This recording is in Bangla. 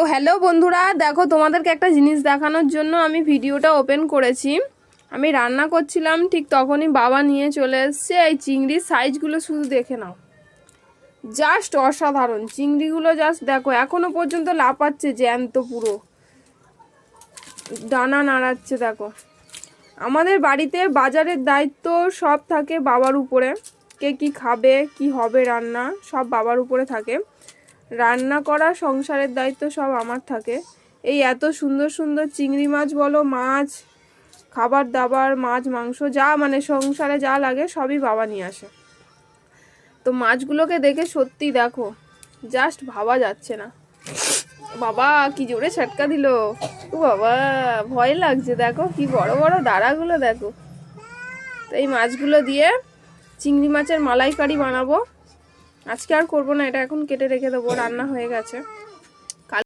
তো হ্যালো বন্ধুরা, দেখো তোমাদেরকে একটা জিনিস দেখানোর জন্য আমি ভিডিওটা ওপেন করেছি। আমি রান্না করছিলাম, ঠিক তখনই বাবা নিয়ে চলে এসছে এই চিংড়ির সাইজগুলো, শুধু দেখে নাও, জাস্ট অসাধারণ চিংড়িগুলো। জাস্ট দেখো, এখনো পর্যন্ত লাফাচ্ছে, জ্যান্ত পুরো ডানা নাড়াচ্ছে। দেখো, আমাদের বাড়িতে বাজারের দায়িত্ব সব থাকে বাবার উপরে। কে কি খাবে, কি হবে রান্না, সব বাবার উপরে থাকে। রান্না করা, সংসারের দায়িত্ব সব আমার থাকে। এই এত সুন্দর সুন্দর চিংড়ি মাছ বলো, মাছ, খাবার দাবার, মাছ মাংস, যা মানে সংসারে যা লাগে সবই বাবা নিয়ে আসে। তো মাছগুলোকে দেখে সত্যি দেখো, জাস্ট ভাবা যাচ্ছে না। বাবা কি জোরে ছটকা দিল, ও বাবা ভয় লাগছে। দেখো কি বড় বড় দাঁড়াগুলো দেখো। তো এই মাছগুলো দিয়ে চিংড়ি মাছের মালাইকারি বানাবো। আজকে আর করবো না, এটা এখন কেটে রেখে দেবো, রান্না হয়ে গেছে।